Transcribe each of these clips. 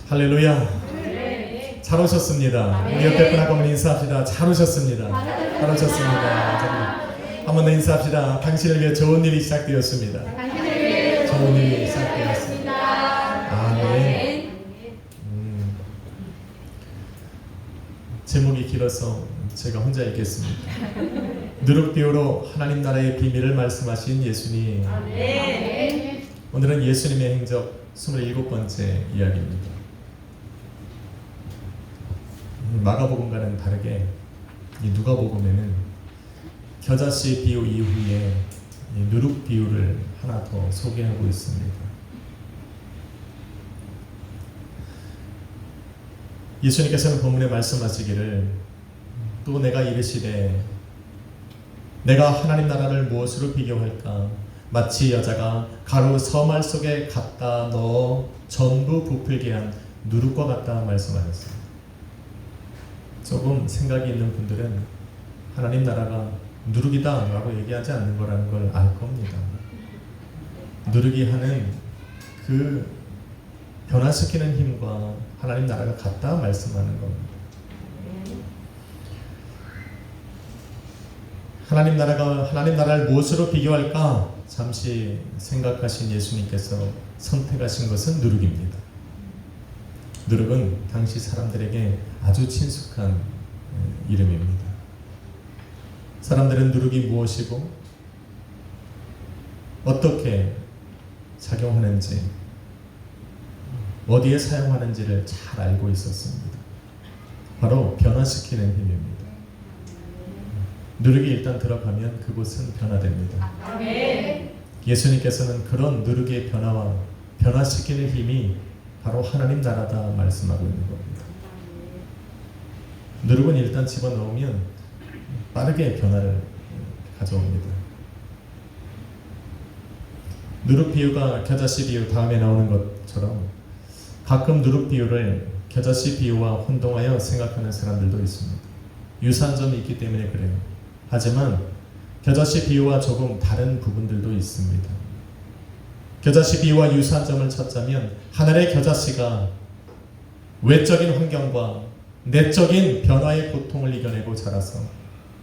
할렐루야. 네. 잘 오셨습니다. 우리 옆에 분 한번 인사합시다. 잘 오셨습니다. 잘 오셨습니다. 한 번 더 인사합시다. 당신을 위해 좋은 일이 시작되었습니다. 좋은 일이 시작되었습니다. 아멘. 제목이 길어서 제가 혼자 읽겠습니다. 누룩비유로 하나님 나라의 비밀을 말씀하신 예수님. 오늘은 예수님의 행적 27번째 이야기입니다. 마가복음과는 다르게 이 누가복음에는 겨자씨 비유 이후에 이 누룩 비유를 하나 더 소개하고 있습니다. 예수님께서는 본문에 말씀하시기를 또 내가 이르시되 내가 하나님 나라를 무엇으로 비교할까? 마치 여자가 가루 서말 속에 갖다 넣어 전부 부풀게 한 누룩과 같다 말씀하셨습니다. 조금 생각이 있는 분들은 하나님 나라가 누룩이다 라고 얘기하지 않는 거라는 걸 알 겁니다. 누룩이 하는 그 변화시키는 힘과 하나님 나라가 같다 말씀하는 겁니다. 하나님 나라를 무엇으로 비교할까? 잠시 생각하신 예수님께서 선택하신 것은 누룩입니다. 누룩은 당시 사람들에게 아주 친숙한 이름입니다. 사람들은 누룩이 무엇이고 어떻게 작용하는지 어디에 사용하는지를 잘 알고 있었습니다. 바로 변화시키는 힘입니다. 누룩이 일단 들어가면 그곳은 변화됩니다. 예수님께서는 그런 누룩의 변화와 변화시키는 힘이 바로 하나님 나라다 말씀하고 있는 겁니다. 누룩은 일단 집어넣으면 빠르게 변화를 가져옵니다. 누룩 비유가 겨자씨 비유 다음에 나오는 것처럼 가끔 누룩 비유를 겨자씨 비유와 혼동하여 생각하는 사람들도 있습니다. 유사한 점이 있기 때문에 그래요. 하지만 겨자씨 비유와 조금 다른 부분들도 있습니다. 겨자씨 비유와 유사한 점을 찾자면 하늘의 겨자씨가 외적인 환경과 내적인 변화의 고통을 이겨내고 자라서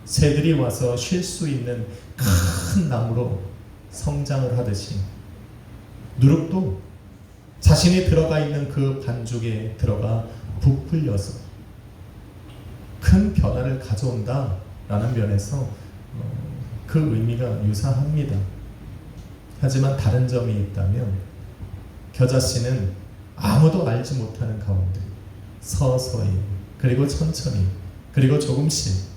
새들이 와서 쉴 수 있는 큰 나무로 성장을 하듯이 누룩도 자신이 들어가 있는 그 반죽에 들어가 부풀려서 큰 변화를 가져온다라는 면에서 그 의미가 유사합니다. 하지만 다른 점이 있다면 겨자씨는 아무도 알지 못하는 가운데 서서히 그리고 천천히 그리고 조금씩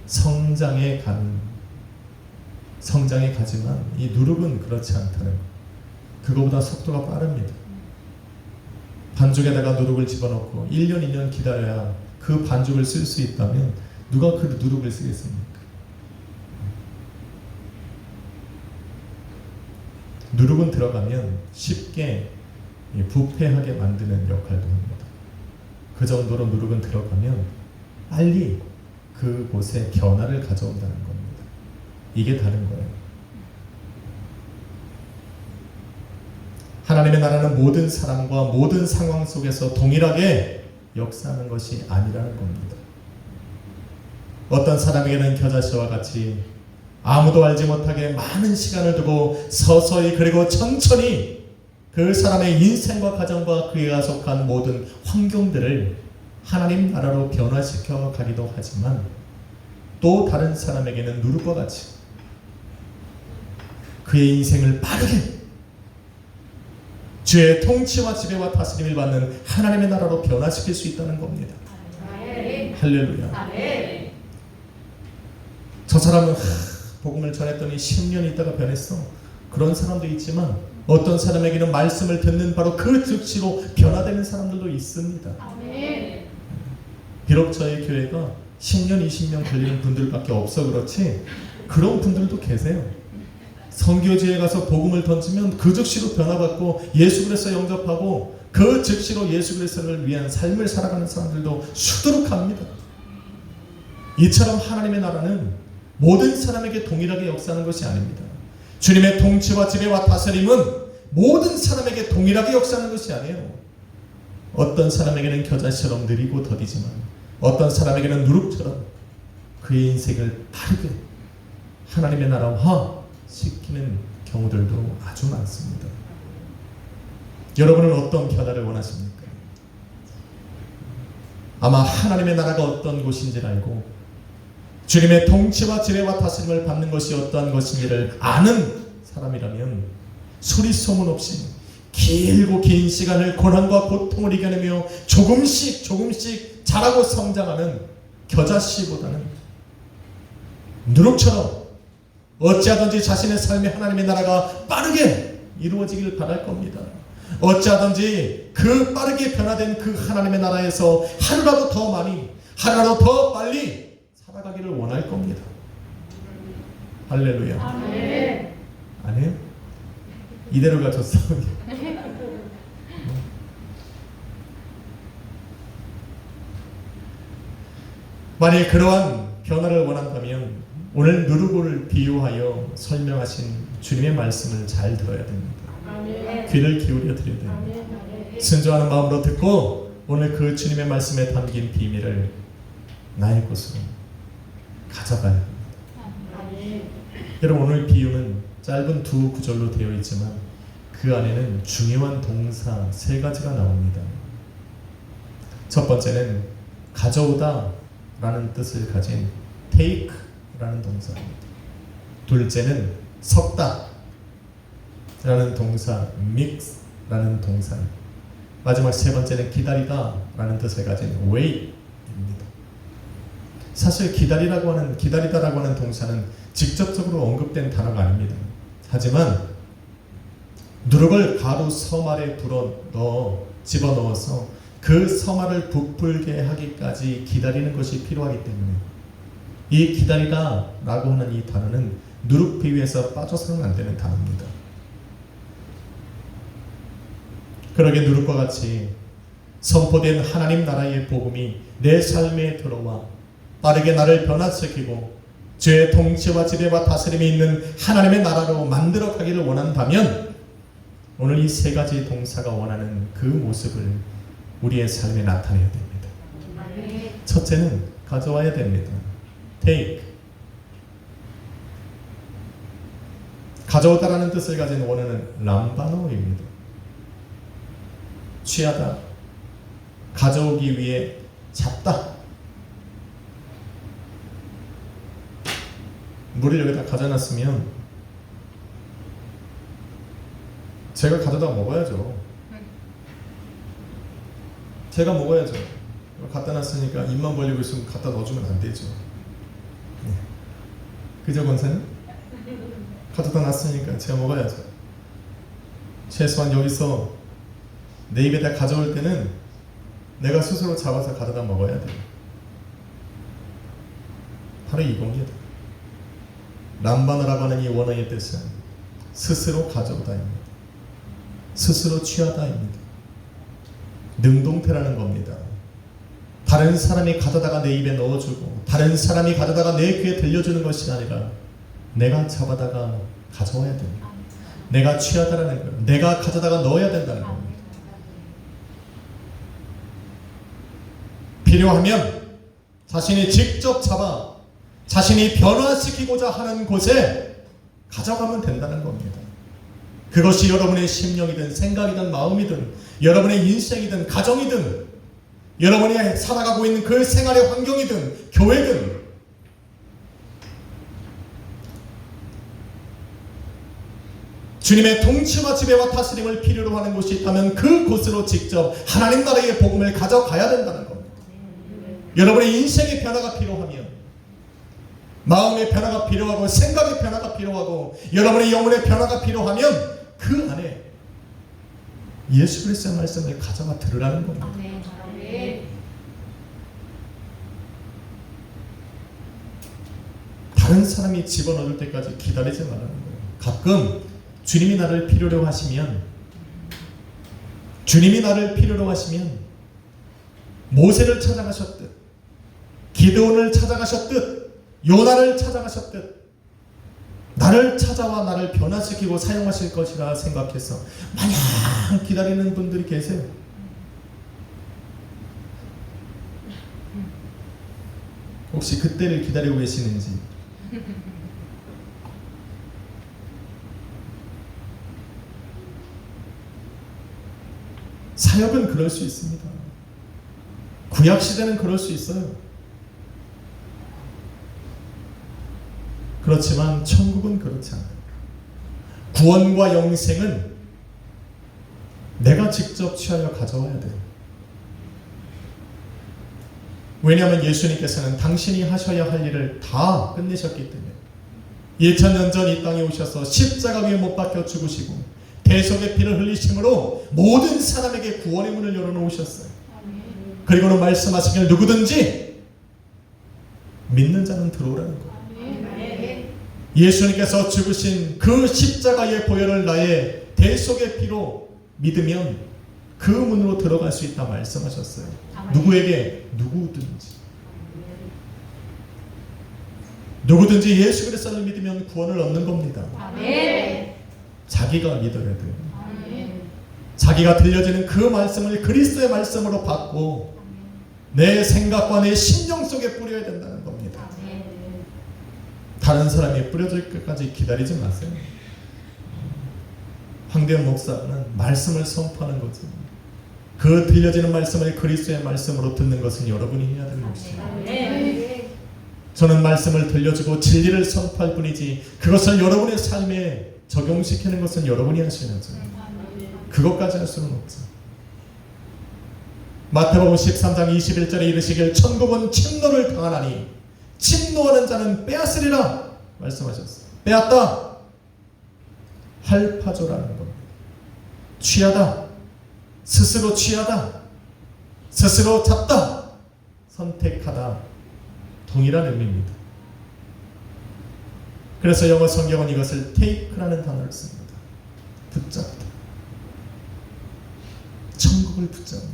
성장해 가지만 이 누룩은 그렇지 않다는 것. 그거보다 속도가 빠릅니다. 반죽에다가 누룩을 집어넣고 1년 2년 기다려야 그 반죽을 쓸 수 있다면 누가 그 누룩을 쓰겠습니까? 누룩은 들어가면 쉽게 부패하게 만드는 역할도 합니다. 그 정도로 누룩은 들어가면 빨리 그곳에 변화를 가져온다는 겁니다. 이게 다른 거예요. 하나님의 나라는 모든 사람과 모든 상황 속에서 동일하게 역사하는 것이 아니라는 겁니다. 어떤 사람에게는 겨자씨와 같이 아무도 알지 못하게 많은 시간을 두고 서서히 그리고 천천히 그 사람의 인생과 가정과 그에 속한 모든 환경들을 하나님 나라로 변화시켜 가기도 하지만 또 다른 사람에게는 누룩과 같이 그의 인생을 빠르게 주의 통치와 지배와 다스림을 받는 하나님의 나라로 변화시킬 수 있다는 겁니다. 할렐루야. 저 사람은 복음을 전했더니 10년 있다가 변했어. 그런 사람도 있지만 어떤 사람에게는 말씀을 듣는 바로 그 즉시로 변화되는 사람들도 있습니다. 비록 저희 교회가 10년, 20년 걸리는 분들밖에 없어 그렇지 그런 분들도 계세요. 선교지에 가서 복음을 던지면 그 즉시로 변화받고 예수 그리스도 영접하고 그 즉시로 예수 그리스도를 위한 삶을 살아가는 사람들도 수두룩합니다. 이처럼 하나님의 나라는 모든 사람에게 동일하게 역사하는 것이 아닙니다. 주님의 통치와 지배와 다스림은 모든 사람에게 동일하게 역사하는 것이 아니에요. 어떤 사람에게는 겨자씨처럼 느리고 더디지만 어떤 사람에게는 누룩처럼 그의 인생을 빠르게 하나님의 나라화 시키는 경우들도 아주 많습니다. 여러분은 어떤 변화를 원하십니까? 아마 하나님의 나라가 어떤 곳인지를 알고 주님의 통치와 지배와 다스림을 받는 것이 어떠한 것인지를 아는 사람이라면 소리 소문 없이 길고 긴 시간을 고난과 고통을 이겨내며 조금씩 자라고 성장하는 겨자씨보다는 누룩처럼 어찌하든지 자신의 삶에 하나님의 나라가 빠르게 이루어지길 바랄 겁니다. 어찌하든지 그 빠르게 변화된 그 하나님의 나라에서 하루라도 더 많이, 하루라도 더 빨리 살아가기를 원할 겁니다. 할렐루야. 아멘. 아니에요? 이대로 가졌어. 만약 그러한 변화를 원한다면 오늘 누르고를 비유하여 설명하신 주님의 말씀을 잘 들어야 됩니다. 아멘. 귀를 기울여 드려야 됩니다. 아멘. 순종하는 마음으로 듣고 오늘 그 주님의 말씀에 담긴 비밀을 나의 것으로 가져가야 합니다. 아멘. 여러분, 오늘 비유는 짧은 두 구절로 되어 있지만 그 안에는 중요한 동사 세 가지가 나옵니다. 첫 번째는 가져오다 라는 뜻을 가진 take 라는 동사입니다. 둘째는 섞다 라는 동사 mix 라는 동사입니다. 마지막 세 번째는 기다리다 라는 뜻을 가진 wait 입니다. 사실 기다리다라고 하는 동사는 직접적으로 언급된 단어가 아닙니다. 하지만 누룩을 가루 섬알에 집어넣어서 그 섬알을 부풀게 하기까지 기다리는 것이 필요하기 때문에 이 기다리다 라고 하는 이 단어는 누룩 비유에서 빠져서는 안 되는 단어입니다. 그러게 누룩과 같이 선포된 하나님 나라의 복음이 내 삶에 들어와 빠르게 나를 변화시키고 죄의 통치와 지배와 다스림이 있는 하나님의 나라로 만들어 가기를 원한다면 오늘 이 세 가지 동사가 원하는 그 모습을 우리의 삶에 나타내야 됩니다. 첫째는 가져와야 됩니다. take. 가져오다라는 뜻을 가진 원어는 람바노입니다. 취하다, 가져오기 위해 잡다. 물을 여기다 가져놨으면 제가 가져다 먹어야죠. 제가 먹어야죠. 갖다 놨으니까 입만 벌리고 있으면 갖다 넣어주면 안 되죠. 그죠, 권사님? 가져다 놨으니까 제가 먹어야죠. 최소한 여기서 내 입에다 가져올 때는 내가 스스로 잡아서 가져다 먹어야 돼요. 바로 이겁니다. 람바노라고 하는 이 원어의 뜻은 스스로 가져오다입니다. 스스로 취하다입니다. 능동태라는 겁니다. 다른 사람이 가져다가 내 입에 넣어주고 다른 사람이 가져다가 내 귀에 들려주는 것이 아니라 내가 잡아다가 가져와야 됩니다. 내가 취하다라는 거예요. 내가 가져다가 넣어야 된다는 겁니다. 필요하면 자신이 직접 잡아 자신이 변화시키고자 하는 곳에 가져가면 된다는 겁니다. 그것이 여러분의 심령이든 생각이든 마음이든 여러분의 인생이든 가정이든 여러분이 살아가고 있는 그 생활의 환경이든 교회든 주님의 통치와 지배와 다스림을 필요로 하는 곳이 있다면 그곳으로 직접 하나님 나라의 복음을 가져가야 된다는 겁니다. 여러분의 인생의 변화가 필요하면 마음의 변화가 필요하고 생각의 변화가 필요하고 여러분의 영혼의 변화가 필요하면 그 안에 예수 그리스도의 말씀을 가져가 들으라는 겁니다. 다른 사람이 집어넣을 때까지 기다리지 말라는 거예요. 가끔 주님이 나를 필요로 하시면 모세를 찾아가셨듯 기드온을 찾아가셨듯 요나를 찾아가셨듯 나를 찾아와 나를 변화시키고 사용하실 것이라 생각해서 마냥 기다리는 분들이 계세요. 혹시 그때를 기다리고 계시는지. 사역은 그럴 수 있습니다. 구약 시대는 그럴 수 있어요. 그렇지만 천국은 그렇지 않아요. 구원과 영생은 내가 직접 취하여 가져와야 돼요. 왜냐하면 예수님께서는 당신이 하셔야 할 일을 다 끝내셨기 때문에 2000년 전 이 땅에 오셔서 십자가 위에 못 박혀 죽으시고 대속의 피를 흘리심으로 모든 사람에게 구원의 문을 열어놓으셨어요. 그리고는 말씀하시길 누구든지 믿는 자는 들어오라는 거예요. 예수님께서 죽으신 그 십자가의 보혈을 나의 대속의 피로 믿으면 그 문으로 들어갈 수 있다 말씀하셨어요. 누구에게? 누구든지 예수 그리스도를 믿으면 구원을 얻는 겁니다. 자기가 믿어야 돼요. 자기가 들려지는 그 말씀을 그리스도의 말씀으로 받고 내 생각과 내 심령 속에 뿌려야 된다는 겁니다. 다른 사람이 뿌려질 것까지 기다리지 마세요. 황대현 목사는 말씀을 선포하는 거죠. 그 들려지는 말씀을 그리스도의 말씀으로 듣는 것은 여러분이 해야 되는 것입니다. 저는 말씀을 들려주고 진리를 선포할 뿐이지 그것을 여러분의 삶에 적용시키는 것은 여러분이 하셔야죠. 그것까지 할 수는 없죠. 마태복음 13장 21절에 이르시길 천국은 침노를 당하나니 침노하는 자는 빼앗으리라 말씀하셨어요. 빼앗다. 할파조라는 겁니다. 취하다. 스스로 취하다. 스스로 잡다. 선택하다. 동일한 의미입니다. 그래서 영어 성경은 이것을 take라는 단어를 씁니다. 붙잡다. 천국을 붙잡는.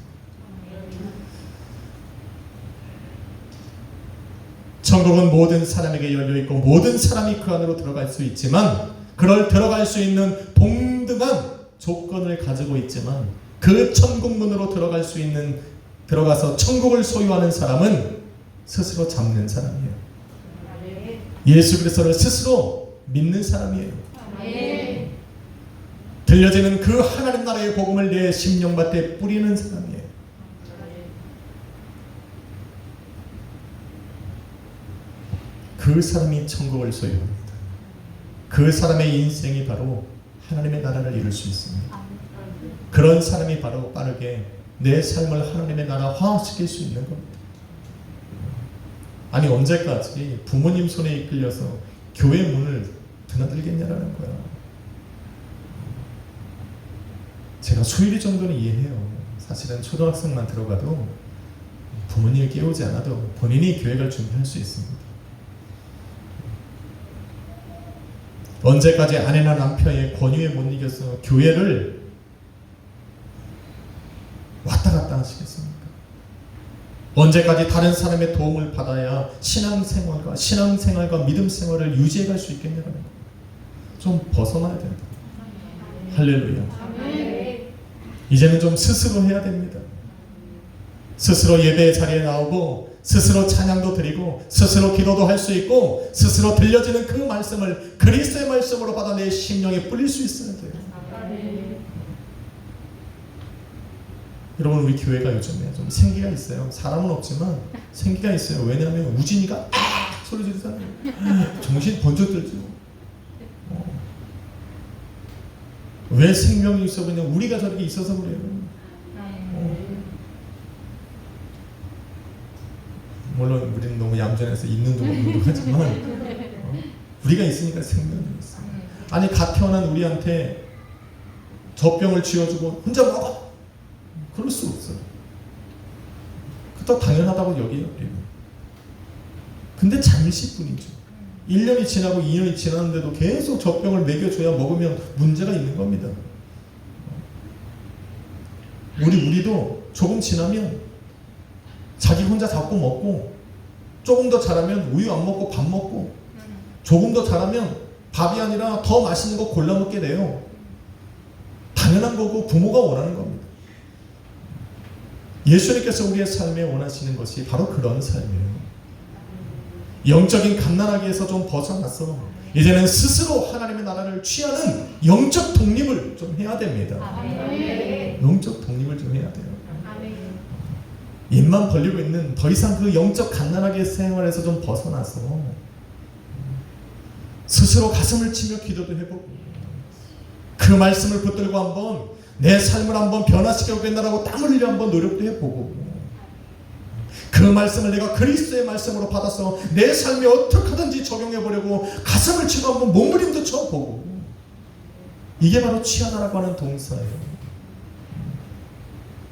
천국은 모든 사람에게 열려있고 모든 사람이 그 안으로 들어갈 수 있지만 그럴 들어갈 수 있는 동등한 조건을 가지고 있지만 그 천국 문으로 들어갈 수 있는 들어가서 천국을 소유하는 사람은 스스로 잡는 사람이에요. 예수 그리스도를 스스로 믿는 사람이에요. 들려지는 그 하나님 나라의 복음을 내 심령밭에 뿌리는 사람이에요. 그 사람이 천국을 소유합니다. 그 사람의 인생이 바로 하나님의 나라를 이룰 수 있습니다. 그런 사람이 바로 빠르게 내 삶을 하나님의 나라화시킬 수 있는 겁니다. 아니 언제까지 부모님 손에 이끌려서 교회 문을 드나들겠냐라는 거야. 제가 수일이 정도는 이해해요. 사실은 초등학생만 들어가도 부모님을 깨우지 않아도 본인이 교회 갈 준비할 수 있습니다. 언제까지 아내나 남편의 권유에 못 이겨서 교회를 왔다 갔다 하시겠습니까? 언제까지 다른 사람의 도움을 받아야 신앙생활과 믿음생활을 유지해갈 수 있겠냐는 거예요. 좀 벗어나야 된다. 할렐루야. 이제는 좀 스스로 해야 됩니다. 스스로 예배 자리에 나오고 스스로 찬양도 드리고 스스로 기도도 할 수 있고 스스로 들려지는 그 말씀을 그리스도의 말씀으로 받아 내 심령에 뿌릴 수 있어야 돼요. 여러분 우리 교회가 요즘에 좀 생기가 있어요. 사람은 없지만 생기가 있어요. 왜냐하면 우진이가 소리 지르잖아요. 정신 번쩍 들죠. 왜 생명이 있어? 그냥 우리가 저렇게 있어서 그래요. 물론 우리는 너무 얌전해서 있는 둥 없는 둥 하지만 우리가 있으니까 생명이 있어요. 아니 갓 태어난 우리한테 젖병을 쥐어주고 혼자 먹어. 그럴 수 없어요. 그것도 당연하다고 여기요. 근데 잠시뿐이죠. 1년이 지나고 2년이 지났는데도 계속 젖병을 먹여줘야 먹으면 문제가 있는 겁니다. 우리도 조금 지나면 자기 혼자 잡고 먹고 조금 더 자라면 우유 안 먹고 밥 먹고 조금 더 자라면 밥이 아니라 더 맛있는 거 골라 먹게 돼요. 당연한 거고 부모가 원하는 겁니다. 예수님께서 우리의 삶에 원하시는 것이 바로 그런 삶이에요. 영적인 갓난아기에서 좀 벗어나서 이제는 스스로 하나님의 나라를 취하는 영적 독립을 좀 해야 됩니다. 아멘. 영적 독립을 좀 해야 돼요. 아멘. 입만 벌리고 있는 더 이상 그 영적 갓난아기의 생활에서 좀 벗어나서 스스로 가슴을 치며 기도도 해보고 그 말씀을 붙들고 한번 내 삶을 한번 변화시켜보겠다라고 땀을 흘려 한번 노력도 해보고 그 말씀을 내가 그리스도의 말씀으로 받아서 내 삶에 어떻게 하든지 적용해보려고 가슴을 치고 한번 몸부림도 쳐보고 이게 바로 취하다라고 하는 동사예요.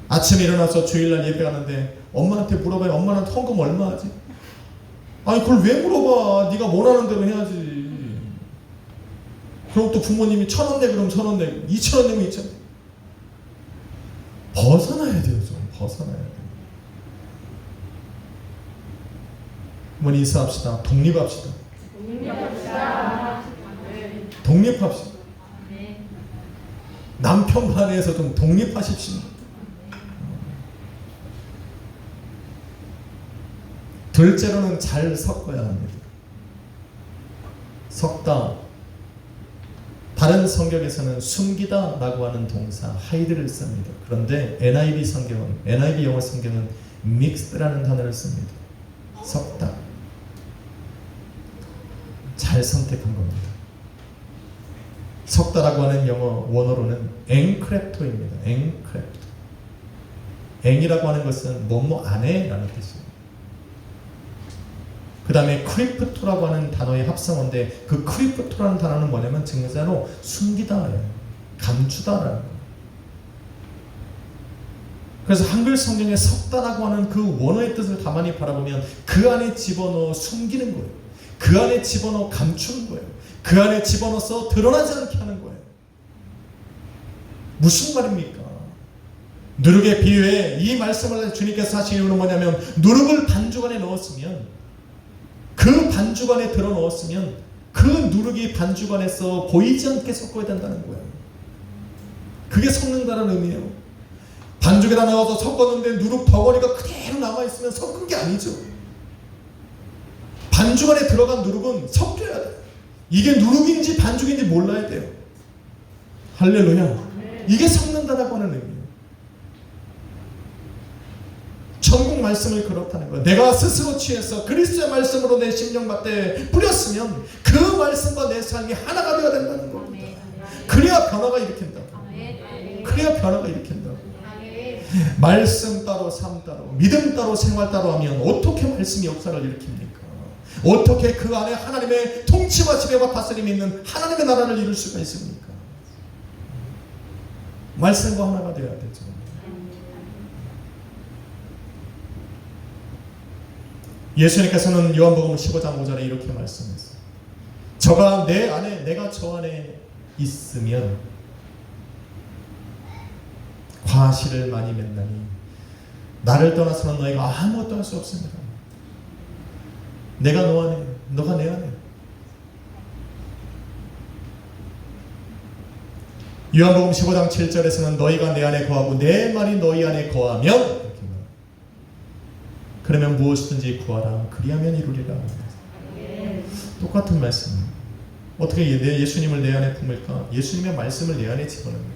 아침에 일어나서 주일날 예배 가는데 엄마한테 물어봐요. 엄마는 헌금 얼마 하지? 아니 그걸 왜 물어봐? 네가 원하는 대로 해야지. 그럼 또 부모님이 1,000원 내 그럼 1,000원 내 2,000원 내면 2,000원. 벗어나야 돼요. 좀 벗어나야 돼요. 한번 인사합시다. 독립합시다. 독립합시다. 남편 반에서 좀 독립하십시오. 둘째로는 잘 섞어야 합니다. 섞다. 다른 성경에서는 숨기다 라고 하는 동사 하이드를 씁니다. 그런데 NIV 영어 성경은 mixed라는 단어를 씁니다. 섞다. 잘 선택한 겁니다. 섞다라고 하는 영어 원어로는 앵크랩토입니다. 앵크랩토. 앵이라고 하는 것은 뭐뭐 안에 라는 뜻이에요. 그 다음에 크리프토라고 하는 단어의 합성어인데 그 크리프토라는 단어는 뭐냐면 증자로 숨기다, 감추다라는 거예요. 그래서 한글 성경에 섞다라고 하는 그 원어의 뜻을 가만히 바라보면 그 안에 집어넣어 숨기는 거예요. 그 안에 집어넣어 감추는 거예요. 그 안에 집어넣어서 드러나지 않게 하는 거예요. 무슨 말입니까? 누룩의 비유에 이 말씀을 주님께서 하신 이유는 뭐냐면 누룩을 반죽 안에 넣었으면 그 반죽 안에 들어 넣었으면 그 누룩이 반죽 안에서 보이지 않게 섞어야 된다는 거예요. 그게 섞는다는 의미예요. 반죽에다 넣어서 섞었는데 누룩 덩어리가 그대로 남아있으면 섞은 게 아니죠. 반죽 안에 들어간 누룩은 섞여야 돼요. 이게 누룩인지 반죽인지 몰라야 돼요. 할렐루야. 이게 섞는다라고 하는 의미예요. 천국 말씀을 그렇다는 거예요. 내가 스스로 취해서 그리스도의 말씀으로 내 심령밭에 뿌렸으면 그 말씀과 내 삶이 하나가 되어야 된다는 겁니다. 그래야 변화가 일으킨다고. 그래야 변화가 일으킨다고. 말씀 따로 삶 따로 믿음 따로 생활 따로 하면 어떻게 말씀이 역사를 일으킵니까? 어떻게 그 안에 하나님의 통치와 지배와 다스림이 있는 하나님의 나라를 이룰 수가 있습니까? 말씀과 하나가 되어야 되죠. 예수님께서는 요한복음 15장 5절에 이렇게 말씀했어요. 저가 내 안에 내가 저 안에 있으면 과실을 많이 맺나니 나를 떠나서는 너희가 아무것도 할 수 없습니다. 내가 너 안에, 너가 내 안에. 요한복음 15장 7절에서는 너희가 내 안에 거하고 내 말이 너희 안에 거하면 그러면 무엇이든지 구하라 그리하면 이루리라. 똑같은 말씀. 어떻게 예수님을 내 안에 품을까? 예수님의 말씀을 내 안에 집어넣는 거예요.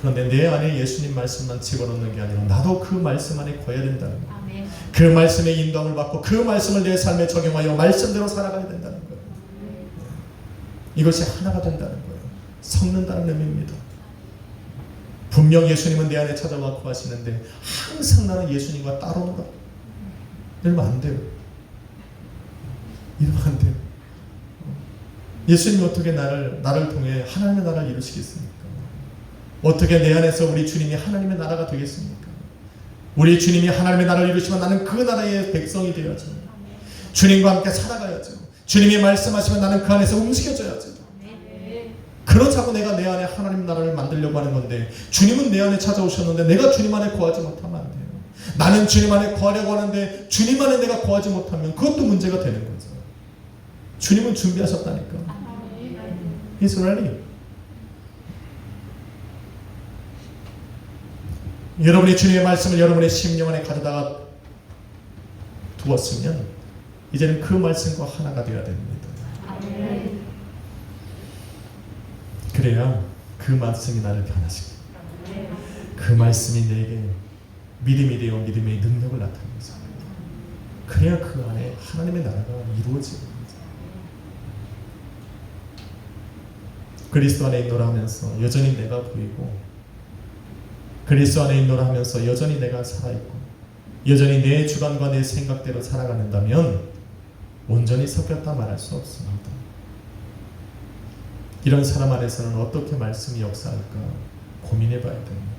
그런데 내 안에 예수님 말씀만 집어넣는 게 아니라 나도 그 말씀 안에 거해야 된다는 거예요. 그 말씀의 인도함을 받고 그 말씀을 내 삶에 적용하여 말씀대로 살아가야 된다는 거예요. 이것이 하나가 된다는 거예요. 섞는다는 의미입니다. 분명 예수님은 내 안에 찾아와 구하시는데 항상 나는 예수님과 따로 놀아. 이러면 안 돼요. 이러면 안 돼요. 예수님이 어떻게 나를 통해 하나님의 나라를 이루시겠습니까? 어떻게 내 안에서 우리 주님이 하나님의 나라가 되겠습니까? 우리 주님이 하나님의 나라를 이루시면 나는 그 나라의 백성이 되어야죠. 주님과 함께 살아가야죠. 주님이 말씀하시면 나는 그 안에서 움직여져야죠. 그렇다고 내가 내 안에 하나님 나라를 만들려고 하는 건데 주님은 내 안에 찾아오셨는데 내가 주님 안에 거하지 못하면 안 돼요. 나는 주님 안에 거하려고 하는데 주님 안에 내가 거하지 못하면 그것도 문제가 되는 거죠. 주님은 준비하셨다니까. He's ready. 여러분이 주님의 말씀을 여러분의 심령 안에 가져다가 두었으면 이제는 그 말씀과 하나가 되어야 됩니다. 아멘. 그래야 그 말씀이 나를 변화시켜. 그 말씀이 내게 믿음이 되어 믿음의 능력을 나타내는 거죠. 그래야 그 안에 하나님의 나라가 이루어지는 거죠. 그리스도 안에 있노라 하면서 여전히 내가 보이고, 그리스도 안에 있노라 하면서 여전히 내가 살아있고, 여전히 내 주관과 내 생각대로 살아가는다면 온전히 섞였다 말할 수 없습니다. 이런 사람 안에서는 어떻게 말씀이 역사할까 고민해 봐야 됩니다.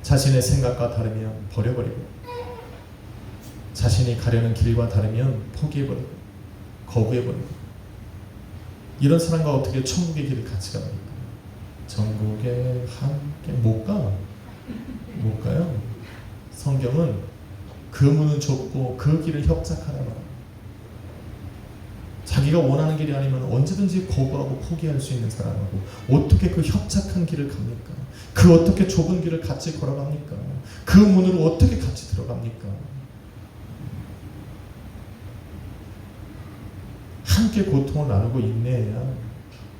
자신의 생각과 다르면 버려버리고, 자신이 가려는 길과 다르면 포기해버리고, 거부해버리고, 이런 사람과 어떻게 천국의 길을 같이 갑니까? 전국에 함께 못 가요. 성경은 그 문은 좁고 그 길을 협착하라 말합니다. 자기가 원하는 길이 아니면 언제든지 거부하고 포기할 수 있는 사람하고 어떻게 그 협착한 길을 갑니까? 그 어떻게 좁은 길을 같이 걸어갑니까? 그 문으로 어떻게 같이 들어갑니까? 함께 고통을 나누고 인내해야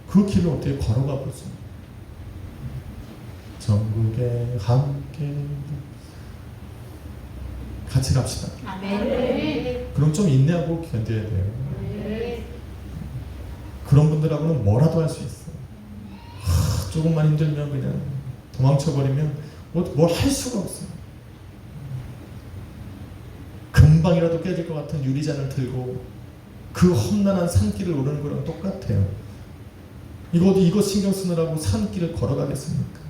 그 길을 어떻게 걸어가 볼 수 있습니까? 전국에 함께 같이 갑시다. 아멘. 그럼 좀 인내하고 견뎌야 돼요. 그런 분들하고는 뭐라도 할 수 있어. 조금만 힘들면 그냥 도망쳐버리면 뭘 할 수가 없어요. 금방이라도 깨질 것 같은 유리잔을 들고 그 험난한 산길을 오르는 거랑 똑같아요. 이거 신경 쓰느라고 산길을 걸어가겠습니까?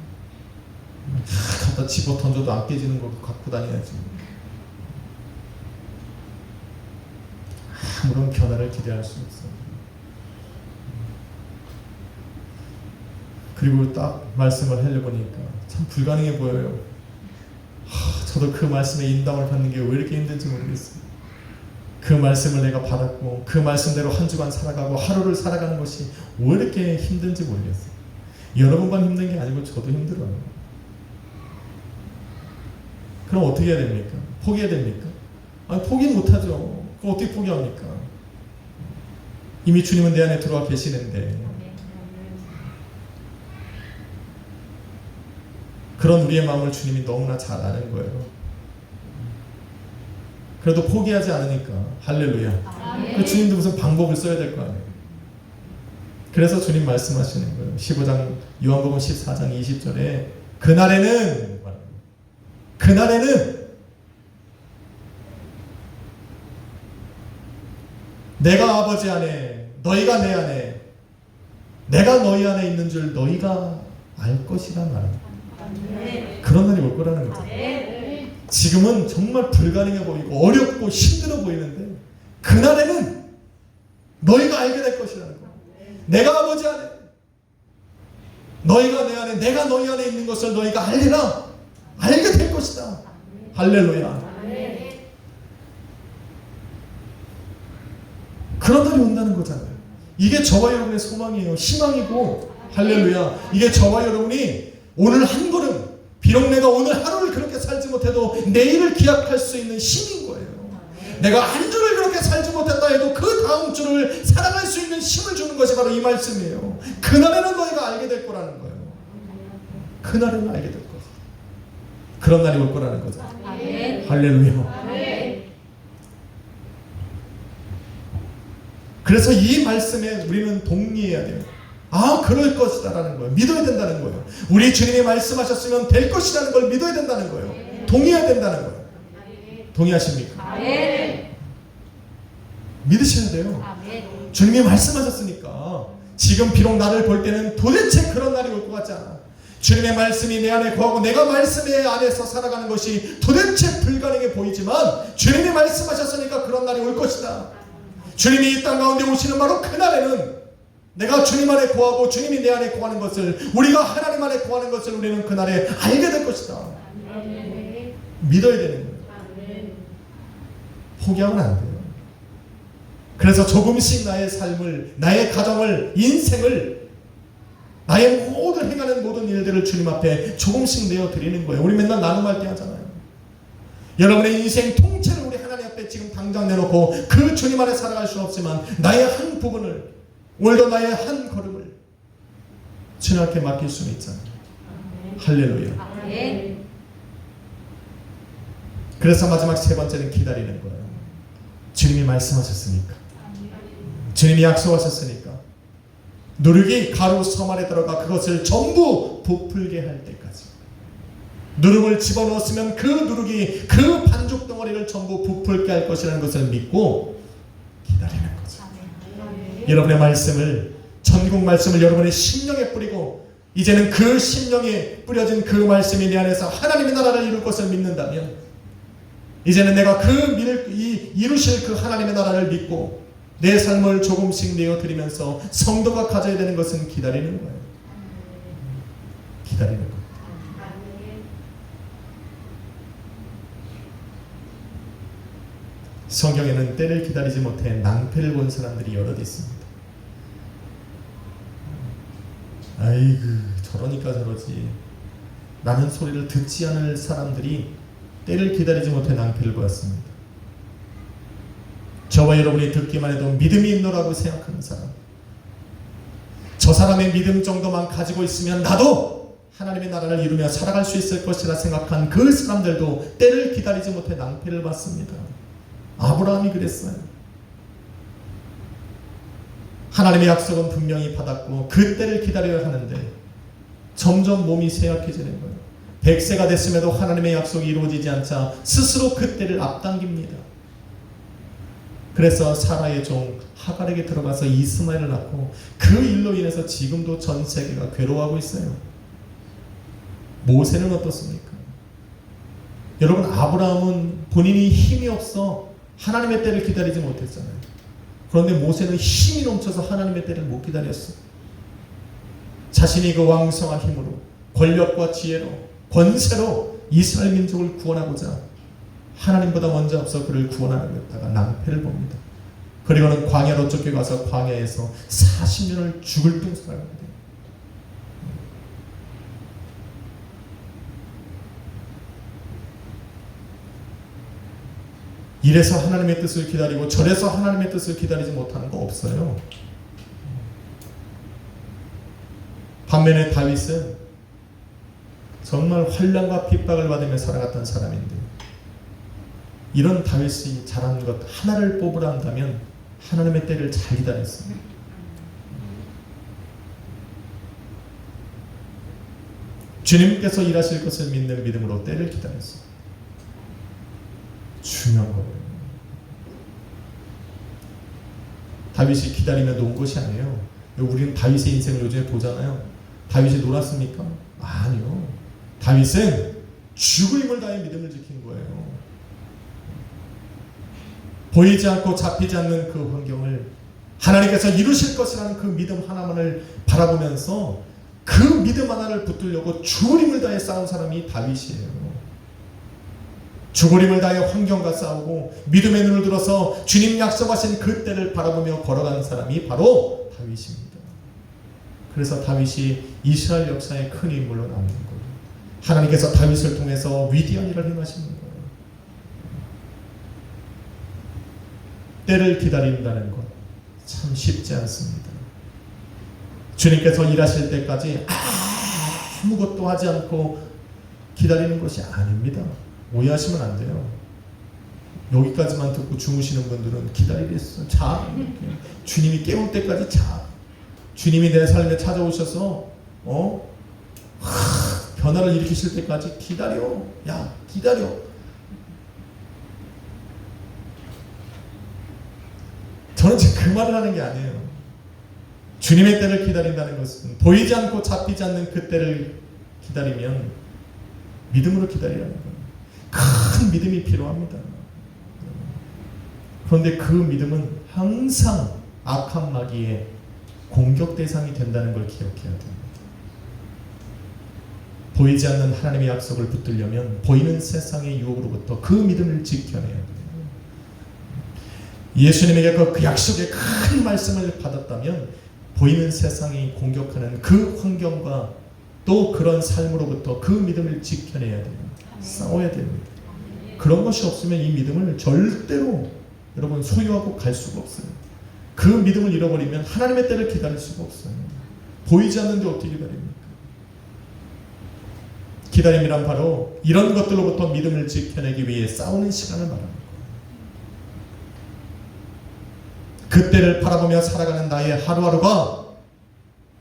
갖다 집어 던져도 안 깨지는 거 갖고 다녀야지. 아무런 변화를 기대할 수 없어요. 그리고 딱 말씀을 하려보니까 참 불가능해 보여요. 저도 그 말씀에 인담을 받는 게 왜 이렇게 힘든지 모르겠어요. 그 말씀을 내가 받았고 그 말씀대로 한 주간 살아가고 하루를 살아가는 것이 왜 이렇게 힘든지 모르겠어요. 여러분만 힘든 게 아니고 저도 힘들어요. 그럼 어떻게 해야 됩니까? 포기해야 됩니까? 아니, 포기 못하죠. 그럼 어떻게 포기합니까? 이미 주님은 내 안에 들어와 계시는데, 그런 우리의 마음을 주님이 너무나 잘 아는 거예요. 그래도 포기하지 않으니까 할렐루야. 그 주님도 무슨 방법을 써야 될 거 아니에요. 그래서 주님 말씀하시는 거예요. 15장 요한복음 14장 20절에 그날에는 내가 아버지 안에 너희가 내 안에 내가 너희 안에 있는 줄 너희가 알 것이라 말합니다. 그런 날이 올 거라는 거죠. 지금은 정말 불가능해 보이고 어렵고 힘들어 보이는데 그날에는 너희가 알게 될 것이라는 거예요. 내가 아버지 안에 너희가 내 안에 내가 너희 안에 있는 것을 너희가 알리라. 알게 될 것이다. 할렐루야. 그런 날이 온다는 거잖아요. 이게 저와 여러분의 소망이에요. 희망이고 할렐루야. 이게 저와 여러분이 오늘 한 걸음, 비록 내가 오늘 하루를 그렇게 살지 못해도 내일을 기약할 수 있는 힘인 거예요. 내가 한 주를 그렇게 살지 못했다 해도 그 다음 주를 살아갈 수 있는 힘을 주는 것이 바로 이 말씀이에요. 그날에는 너희가 알게 될 거라는 거예요. 그날에는 알게 될 거예요. 그런 날이 올 거라는 거죠. 할렐루야. 그래서 이 말씀에 우리는 동의해야 돼요. 아, 그럴 것이다 라는 거예요. 믿어야 된다는 거예요. 우리 주님이 말씀하셨으면 될 것이라는 걸 믿어야 된다는 거예요. 동의해야 된다는 거예요. 동의하십니까? 믿으셔야 돼요. 주님이 말씀하셨으니까 지금 비록 나를 볼 때는 도대체 그런 날이 올 것 같지 않아. 주님의 말씀이 내 안에 거하고 내가 말씀의 안에서 살아가는 것이 도대체 불가능해 보이지만 주님이 말씀하셨으니까 그런 날이 올 것이다. 주님이 이 땅 가운데 오시는 바로 그날에는 내가 주님 안에 거하고 주님이 내 안에 거하는 것을 우리가 하나님 안에 거하는 것을 우리는 그날에 알게 될 것이다. 믿어야 되는 거예요. 포기하면 안 돼요. 그래서 조금씩 나의 삶을, 나의 가정을, 인생을, 나의 모든 행하는 모든 일들을 주님 앞에 조금씩 내어드리는 거예요. 우리 맨날 나눔할 때 하잖아요. 여러분의 인생 통째를 우리 하나님 앞에 시간 때 지금 당장 내놓고 그 주님 안에 살아갈 수는 없지만 나의 한 부분을, 오늘도 나의 한 걸음을 주님께 맡길 수는 있잖아요. 할렐루야. 아멘. 그래서 마지막 세 번째는 기다리는 거예요. 주님이 말씀하셨으니까, 주님이 약속하셨으니까 누룩이 가루 섬 안에 들어가 그것을 전부 부풀게 할 때까지, 누룩을 집어넣었으면 그 누룩이 그 반죽 덩어리를 전부 부풀게 할 것이라는 것을 믿고 기다리는 거죠. 여러분의 말씀을, 천국 말씀을 여러분의 심령에 뿌리고, 이제는 그 심령에 뿌려진 그 말씀이 내 안에서 하나님의 나라를 이룰 것을 믿는다면, 이제는 내가 이루실 그 하나님의 나라를 믿고 내 삶을 조금씩 내어드리면서 성도가 가져야 되는 것은 기다리는 거예요. 기다리는 거예요. 성경에는 때를 기다리지 못해 낭패를 본 사람들이 여럿 있습니다. 아이고 저러니까 저러지 라는 소리를 듣지 않을 사람들이 때를 기다리지 못해 낭패를 보았습니다. 저와 여러분이 듣기만 해도 믿음이 있노라고 생각하는 사람, 저 사람의 믿음 정도만 가지고 있으면 나도 하나님의 나라를 이루며 살아갈 수 있을 것이라 생각한 그 사람들도 때를 기다리지 못해 낭패를 봤습니다. 아브라함이 그랬어요. 하나님의 약속은 분명히 받았고 그 때를 기다려야 하는데 점점 몸이 쇠약해지는 거예요. 100세가 됐음에도 하나님의 약속이 이루어지지 않자 스스로 그 때를 앞당깁니다. 그래서 사라의 종 하갈에게 들어가서 이스마엘을 낳고 그 일로 인해서 지금도 전 세계가 괴로워하고 있어요. 모세는 어떻습니까? 여러분, 아브라함은 본인이 힘이 없어 하나님의 때를 기다리지 못했잖아요. 그런데 모세는 힘이 넘쳐서 하나님의 때를 못 기다렸어. 자신이 그 왕성한 힘으로, 권력과 지혜로, 권세로 이스라엘 민족을 구원하고자 하나님보다 먼저 앞서 그를 구원하려다가 낭패를 봅니다. 그리고는 광야로 쫓겨가서 광야에서 40년을 죽을 둥 살아갑니다. 이래서 하나님의 뜻을 기다리고 저래서 하나님의 뜻을 기다리지 못하는 거 없어요. 반면에 다윗은 정말 환난과 핍박을 받으며 살아갔던 사람인데, 이런 다윗이 잘한 것 하나를 뽑으라 한다면 하나님의 때를 잘 기다렸어요. 주님께서 일하실 것을 믿는 믿음으로 때를 기다렸어요. 중요한 거예요. 다윗이 기다리며 논 것이 아니에요. 우리는 다윗의 인생을 요즘에 보잖아요. 다윗이 놀았습니까? 아니요. 다윗은 죽을 힘을 다해 믿음을 지킨 거예요. 보이지 않고 잡히지 않는 그 환경을 하나님께서 이루실 것이라는 그 믿음 하나만을 바라보면서 그 믿음 하나를 붙들려고 죽을 힘을 다해 싸운 사람이 다윗이에요. 죽을 힘을 다해 환경과 싸우고 믿음의 눈을 들어서 주님 약속하신 그 때를 바라보며 걸어간 사람이 바로 다윗입니다. 그래서 다윗이 이스라엘 역사의 큰 인물로 남는 거예요. 하나님께서 다윗을 통해서 위대한 일을 행하시는 거예요. 때를 기다린다는 것 참 쉽지 않습니다. 주님께서 일하실 때까지 아무것도 하지 않고 기다리는 것이 아닙니다. 오해하시면 안 돼요. 여기까지만 듣고 주무시는 분들은 기다리겠어. 자. 주님이 깨울 때까지 자. 주님이 내 삶에 찾아오셔서 변화를 일으키실 때까지 기다려. 야, 기다려. 저는 지금 그 말을 하는 게 아니에요. 주님의 때를 기다린다는 것은 보이지 않고 잡히지 않는 그 때를 기다리면 믿음으로 기다리라는 거예요. 큰 믿음이 필요합니다. 그런데 그 믿음은 항상 악한 마귀의 공격 대상이 된다는 걸 기억해야 됩니다. 보이지 않는 하나님의 약속을 붙들려면 보이는 세상의 유혹으로부터 그 믿음을 지켜내야 돼요. 예수님에게 그 약속의 큰 말씀을 받았다면 보이는 세상이 공격하는 그 환경과 또 그런 삶으로부터 그 믿음을 지켜내야 돼요. 싸워야 됩니다. 그런 것이 없으면 이 믿음을 절대로 여러분 소유하고 갈 수가 없어요. 그 믿음을 잃어버리면 하나님의 때를 기다릴 수가 없어요. 보이지 않는데 어떻게 기다립니까? 기다림이란 바로 이런 것들로부터 믿음을 지켜내기 위해 싸우는 시간을 말합니다. 그때를 바라보며 살아가는 나의 하루하루가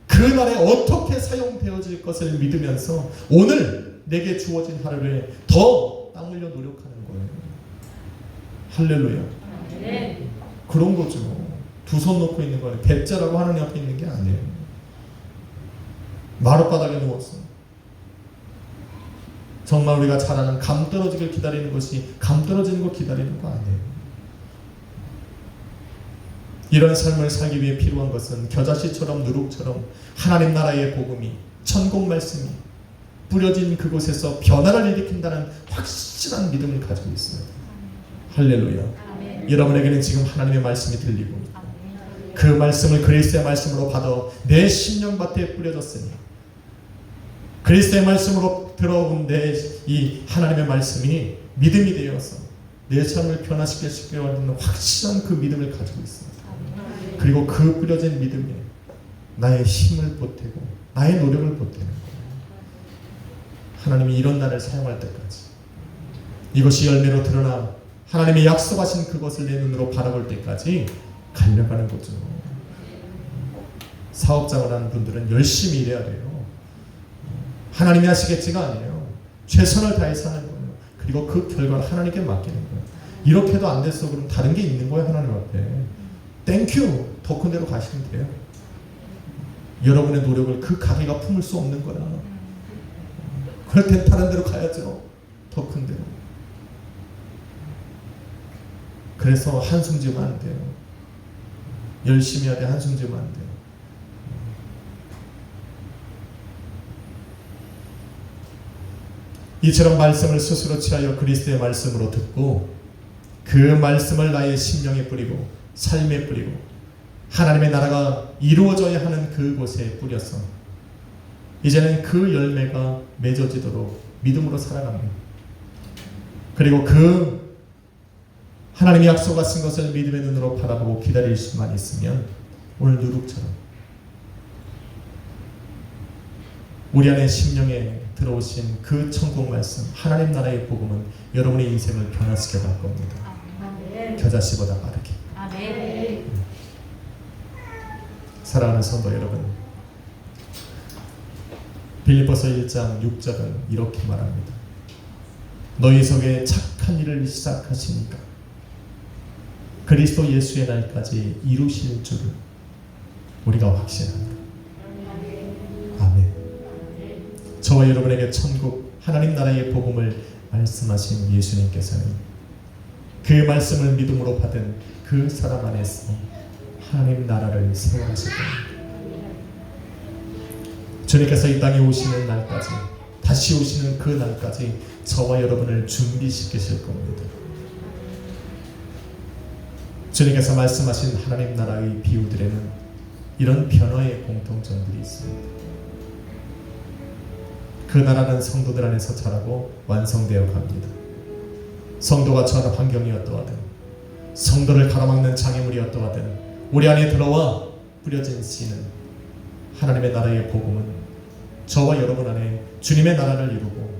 그날에 어떻게 사용되어질 것을 믿으면서 오늘 내게 주어진 하루를 더 땀 흘려 노력하는 거예요. 할렐루야. 네. 그런 거죠. 두 손 놓고 있는 거예요. 대자라고 하나님 앞에 있는 게 아니에요. 마룻바닥에 누웠어. 정말 우리가 잘 아는 감 떨어지길 기다리는 것이 감 떨어지는 거 기다리는 거 아니에요. 이런 삶을 살기 위해 필요한 것은 겨자씨처럼 누룩처럼 하나님 나라의 복음이 천국 말씀이 뿌려진 그곳에서 변화를 일으킨다는 확실한 믿음을 가지고 있어요. 할렐루야. 아멘. 여러분에게는 지금 하나님의 말씀이 들리고 그 말씀을 그리스도의 말씀으로 받아 내 심령밭에 뿌려졌으니 그리스도의 말씀으로 들어온 내 이 하나님의 말씀이 믿음이 되어서 내 삶을 변화시킬 수 있는 확실한 그 믿음을 가지고 있습니다. 그리고 그 뿌려진 믿음에 나의 힘을 보태고 나의 노력을 보태는 거예요. 하나님이 이런 나를 사용할 때까지 이것이 열매로 드러나 하나님이 약속하신 그것을 내 눈으로 바라볼 때까지 달려가는 거죠. 사업장을 하는 분들은 열심히 일해야 돼요. 하나님이 하시겠지가 아니에요. 최선을 다해서 하는 거예요. 그리고 그 결과를 하나님께 맡기는 거예요. 이렇게도 안 됐어 그럼 다른 게 있는 거예요. 하나님 앞에. 땡큐 더 큰 데로 가시면 돼요. 여러분의 노력을 그 가게가 품을 수 없는 거야. 그럴 땐 다른 데로 가야죠. 더 큰 데로. 그래서 한숨 지으면 안 돼요. 열심히 해야 돼. 한숨 지으면 안 돼요. 이처럼 말씀을 스스로 취하여 그리스도의 말씀으로 듣고 그 말씀을 나의 심령에 뿌리고 삶에 뿌리고 하나님의 나라가 이루어져야 하는 그곳에 뿌려서 이제는 그 열매가 맺어지도록 믿음으로 살아갑니다. 그리고 그 하나님이 약속하신 것을 믿음의 눈으로 바라보고 기다릴 수만 있으면 오늘 누룩처럼 우리 안에 심령에 들어오신 그 천국 말씀 하나님 나라의 복음은 여러분의 인생을 변화시켜 갈 겁니다. 아멘. 겨자씨보다 빠르게. 아멘. 사랑하는 성도 여러분, 빌립보서 1장 6절은 이렇게 말합니다. 너희 속에 착한 일을 시작하시니까 그리스도 예수의 날까지 이루실 줄을 우리가 확신합니다. 아멘. 저와 여러분에게 천국 하나님 나라의 복음을 말씀하신 예수님께서는 그 말씀을 믿음으로 받은 그 사람 안에서 하나님 나라를 세워가실 겁니다. 주님께서 이 땅에 오시는 날까지 다시 오시는 그 날까지 저와 여러분을 준비시키실 겁니다. 주님께서 말씀하신 하나님 나라의 비유들에는 이런 변화의 공통점들이 있습니다. 그 나라는 성도들 안에서 자라고 완성되어 갑니다. 성도가 처한 환경이 어떠하든 성도를 가로막는 장애물이 어떠하든 우리 안에 들어와 뿌려진 씨는 하나님의 나라의 복음은 저와 여러분 안에 주님의 나라를 이루고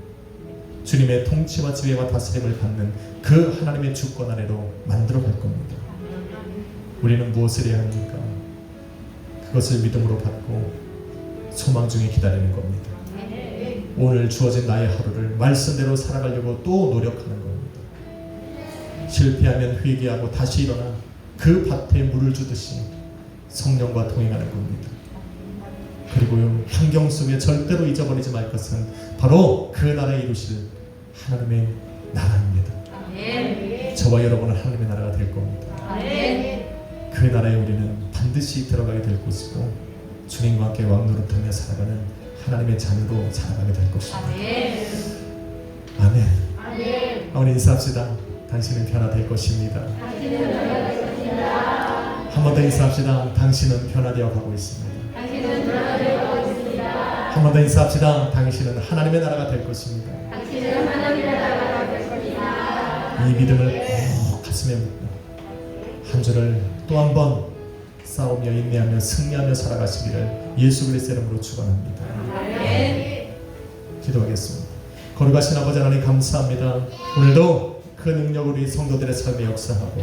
주님의 통치와 지혜와 다스림을 받는 그 하나님의 주권 아래로 만들어 갈 겁니다. 우리는 무엇을 해야 합니까? 그것을 믿음으로 받고 소망 중에 기다리는 겁니다. 오늘 주어진 나의 하루를 말씀대로 살아가려고 또 노력하는 겁니다. 실패하면 회개하고 다시 일어나 그 밭에 물을 주듯이 성령과 동행하는 겁니다. 그리고 환경 속에 절대로 잊어버리지 말 것은 바로 그 나라에 이루실 하나님의 나라입니다. 저와 여러분은 하나님의 나라가 될 겁니다. 그 나라에 우리는 반드시 들어가게 될 것이고 주님과 함께 왕노릇하며 살아가는 하나님의 자녀로 살아가게 될 것입니다. 아멘. 우리 인사합시다. 당신은 변화될 것입니다. 한 번 더 인사합시다. 당신은 변화되어 가고 있습니다. 한 번 더 인사합시다. 당신은 하나님의 나라가 될 것입니다. 이 믿음을 꼭 가슴에 묻고 한 주를 또 한 번 싸우며 인내하며 승리하며 살아가시기를 예수 그리스도의 이름으로 축원합니다. 기도하겠습니다. 거룩하신 아버지 하나님 감사합니다. 오늘도 그 능력으로 우리 성도들의 삶에 역사하고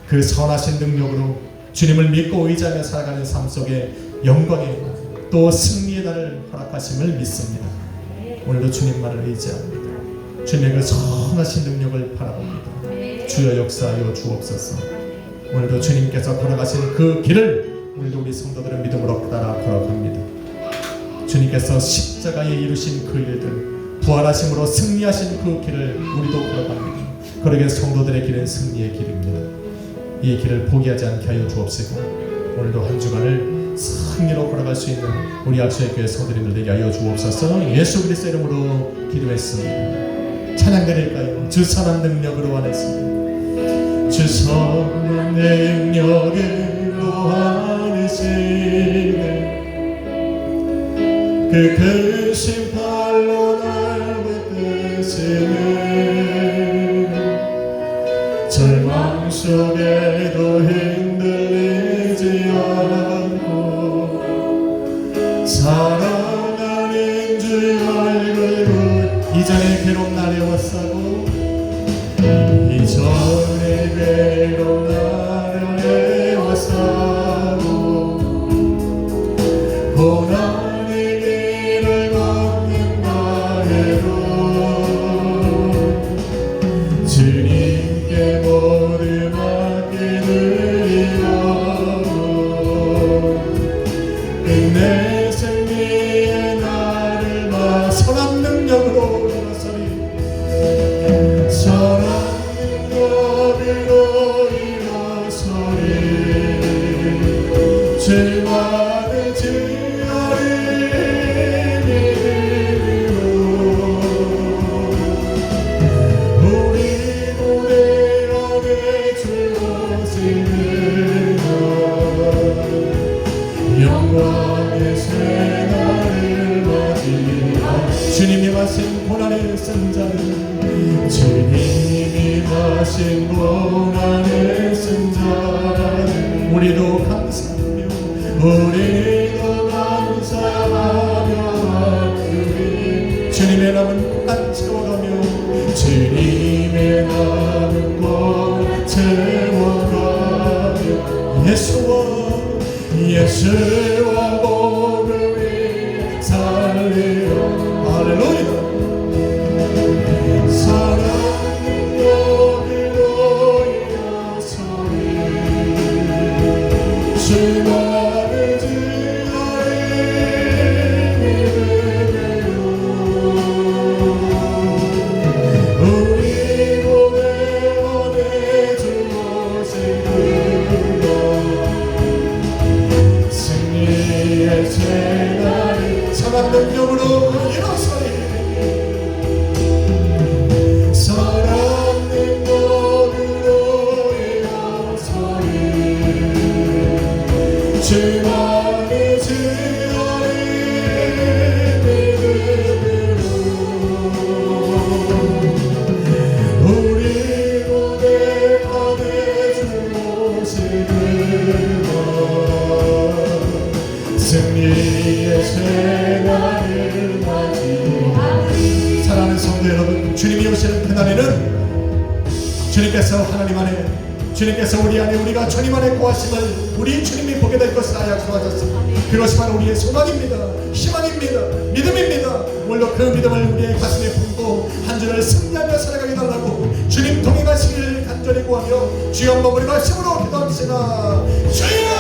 그 선하신 능력으로 주님을 믿고 의지하며 살아가는 삶 속에 영광의 또 승리의 날을 허락하심을 믿습니다. 오늘도 주님만을 의지합니다. 주님의 그 선하신 능력을 바라봅니다. 주여 역사하여 주옵소서. 오늘도 주님께서 걸어가신 그 길을 오늘도 우리 성도들은 믿음으로 따라 걸어갑니다. 주님께서 십자가에 이루신 그 일들, 부활하심으로 승리하신 그 길을 우리도 걸어갑니다. 그러게 성도들의 길은 승리의 길입니다. 이 길을 포기하지 않게 하여 주옵시고 오늘도 한 주간을 승리로 걸어갈 수 있는 우리 악수의교회 성도님들 되게 하여 주옵소서. 예수 그리스도 이름으로 기도했습니다. 찬양 드릴까요? 주 선한 능력으로 안으시네. 주 선한 능력으로 안으시네. 그 크신 팔로 날 붙드시네. 절망 속에도 흔들리지 않고 사랑하는 주의 얼굴을 이전의 괴로움 나를 애워싸고 이전의 괴로움 나를 애워싸고 고난의 길을 걷는다 해도 주님께 모두 맡기느리라고 끝내 승리의 날을 선한 능력으로 일어서리 선한 능력으로 일어서리 죄만의 죄아를 믿음으로 우리 무대 안에 주어지는 영광의 새날을 맞이하리. 주님이 마신 고난의 승자는 주님이 마신 고난의 승자는 우리도 감사하며 우리도 감사하며 주님의 남은 고난 채워가며 주님의 남은 고난 채워가며 예수와 복음이 살리려 할렐루야. 사랑은 여기로 일어서리 주만의 지하에 믿음으로 우리 몸에 안에 주어지는 승리의 새날이 선한 능력으로 일어서리 선한 능력으로 일어서리 주만의 지하에 믿음으로 우리 무대 안에 주오시는 승리의 새날을 맞이하리. 사랑하는 성도 여러분, 주님이 오시는 그날에는 주님께서 하나님 안에 주님께서 우리 안에 우리가 주님 안에 거하심을 우리 주님이 보게 될 것이라 약속하셨습니다. 그것이 바로 우리의 소망입니다. 희망입니다. 믿음입니다. 오늘도 그 믿음을 우리의 가슴에 품고 한 주를 승리하며 살아가게 달라고 주님 동행하시길 간절히 구하며 주여 한번 우리 말씀으로 기도합시다. 주여